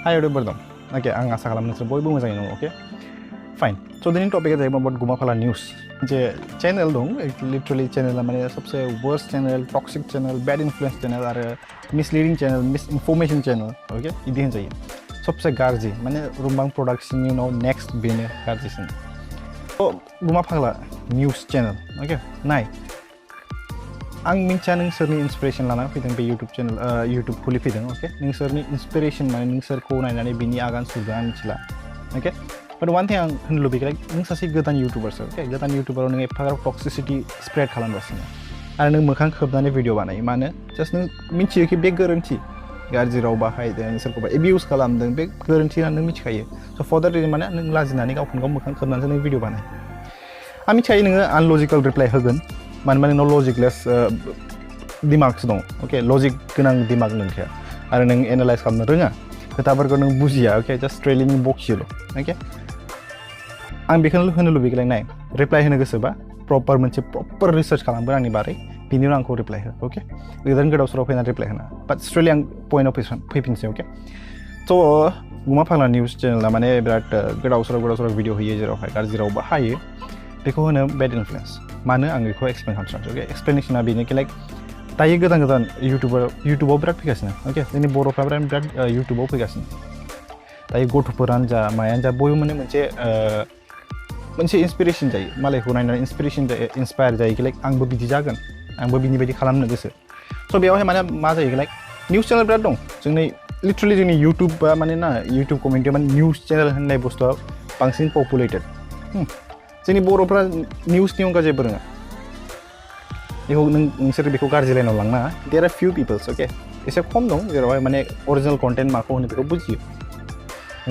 हाय अरे बरदम ओके आं आशा खालामो नोंसोर बयबो मोजाङै दं ओके फाइन स' दिनैनि टपिकआ जाहैबाय अबाउट गुमा फाग्ला निउस जे चैनल दं लिटरली चैनला माने सबसे worst channel toxic channel bad influence channel आरो मिसलिडिंग चैनल मिसइनफॉर्मेशन चैनल ओके इदि होनजायो सबसे गाज्रि माने रुम्बां प्रोडक्शननि उनाव नेक्स्ट बेनो गाज्रिसिन स' गुमा फाग्ला निउस चैनल ओके नाय आं मिन्थिया नोंसोरनि इन्सपिरेसन लाना फैदों बे यूट्यूब चैनल यूट्यूब खुलिफैदों ओके नोंसोरनि इन्सपिरेसन माने नोंसोरखौ नायनानै बिनि आगान सुरदों आं मिथिला ओके बाट वान थिं आं होननो लुबैयो नों सासे गोदान यूट्यूबारसो ओके गोदान यूट्यूबाराव नों एफाग्राब टक्सिसिटी स्प्रेड खालामगासिनो आरो नों मोखां खोबनानै भिडिअ बानायो मानो जास्ट नों मिथियो कि बे गोरोन्थि गाज्रि राव बाहायदों सोरखौबा एबिउस खालामदों बे गोरोन्थि होननानै नों मिथिखायो स' फर द्याट रिजन माने नों लाजिनानै गावखौनो गाव मोखां खोबनानैसो नों भिडिअ बानायो आं मिथिखायो नोङो आनलजिकेल रिप्लाइ होगोन मानोना नोंनाव लजिकलेस दिमाग्स दं ओके लजिक गोनां दिमाग नोंखाया आरो नों एनालाइज खालामनो रोङा खोथाफोरखौ नों बुजिया ओके जास्ट स्ट्रेटलि नों बखियोल' ओके आं बेखौनो होनो लुबैयो नाय रिप्लाइ होनो गोसोबा प्रपर रिसार्च खालामगोन आंनि बारै बिनि उनाव आंखौ रिप्लाइ हो ओके गोदान गोदाव सोराव फैनानै रिप्लाइ होना बाट स्ट्रेटलि आं पइन्टआव फैफिनसै ओके स' गुमा फाग्ला निउस चेनेला माने बिराद गोदाव सोराव भिडिअ होयो जेरावहाय गाज्रि राव बाहायो बेखौ होनो बेड इनफ्लुएन्स मानो आं बेखौ एक्सप्लेन खालामनोसै ओके एक्सप्लेनेसना बेनो कि लाइक दायो गोदान यूट्यूबाव बिराद फैगासिनो ओके जोंनि बर'फ्रा बिराद यूट्यूबाव फैगासिनो दायो गथ'फोरानो जा मायानो जा बयबो माने मोनसे इन्सपिरेसन जायो मालायखौ नायनानै इन्सपायार जायो कि लाइक आंबो बिदि जागोन आंबो बिनि बायदि खालामनो गोसो स' बेयावहाय माने मा जायो लाइक निउस चेनेल बिराद दं जोंनि लिटरली जोंनि यूट्यूबा माने ना यूट्यूब कमिउनिटियाव माने निउस चेनेल होननाय बुस्थुआ बांसिन पपुलेटेड जोंनि बर'फ्रा निउसनि अनगा जेबो रोङा बेखौ नोंसोर बेखौ गाज्रि लाइनाव लांनाङा there are few peoples okay एसे खम दं जेरावहाय माने अरिजिनेल कन्टेन्ट माखौ होनो बेखौ बुजियो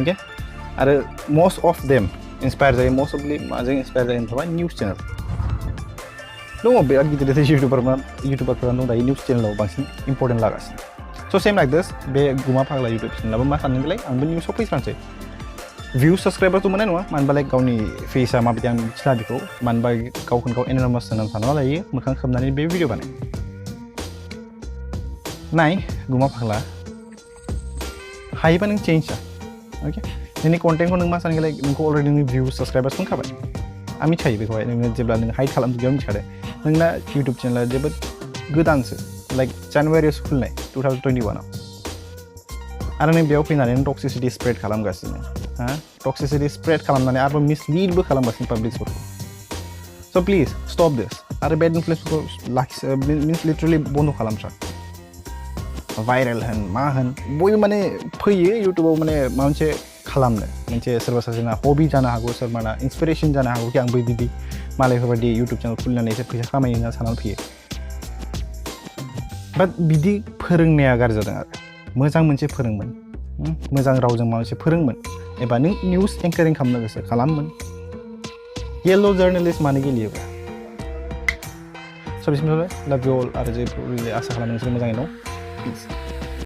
ओके आरो मस्ट अफ देम इन्सपायार जायो मस्ट अफलि माजों इन्सपायार जायो होनबा निउस चेनेल दङ बिराद गिदिर यूट्यूबारफोरा दं दायो निउस चेनेलाव बांसिन इम्पर्टेन्ट लागासिनो स' सेम लाइक दिस बे गुमा फाग्ला यूट्यूब चेनेलाबो मा सानदोंलाय आंबो निउसाव फैस्रांसै भिउस साबस्क्राइबारथ' मोननाय नङा मानो होनबा लाइक गावनि फेसआ माबायदि आं मिथिला बेखौ मानो होनबा गावखौनो गाव एन'निमास होननानै सानना लायो मोखां खोबनानै बे भिडिअ बानायो नाय गुमा फाग्ला हायोबा नों चेन्ज जा ओके नोंनि कन्टेन्टखौ नों मा सानगोन लाइक नोंखौ अलरेडि नोंनि भिउस साबस्क्राइबार्स दंखाबाय आं मिथिखायो बेखौहाय नोङो जेब्ला नों हाइड खालामदों बेयाव मिथिखादों नोंना यूट्यूब चेनेला जोबोद गोदानसो लाइक जानुवारियावसो खुलिनाय 2021आव आरो नों बेयाव फैनानै नों टक्सिसिटी स्प्रेड खालामगासिनो टक्सिसिटी स्प्रेड खालामनानै आरो मिसलिडबो खालामगासिनो पाब्लिक्सफोरखौ स' प्लिज स्टप दिस आरो बेड इनफ्लुएन्सफोरखौ मिन्स लिटरलि बन्द खालामस्रा भाइरेल होन मा होन बयबो माने फैयो यूट्यूबाव माने माबा मोनसे खालामनो मोनसे सोरबा सासेना हबि जानो हागौ सोरबाना इन्सपिरेसन जानो हागौ कि आंबो बिदि मालायफोरबायदि यूट्यूब चेनेल खुलिनानै एसे फैसा खामायो होनना साननानै फैयो बाट बिदि फोरोंनाया गाज्रि जादों आरो मोजां मोनसे फोरोंमोन मोजां रावजों माबा मोनसे फोरोंमोन एबा नों निउस एंकारिं खालामनो गोसो खालाममोन येल्ल' जार्नालिस्ट मानो गेलेयोबा स' बिसिमल' लाभ इउ अल आरो जे आसा खालामो नोंसोर मोजाङै दं प्लिज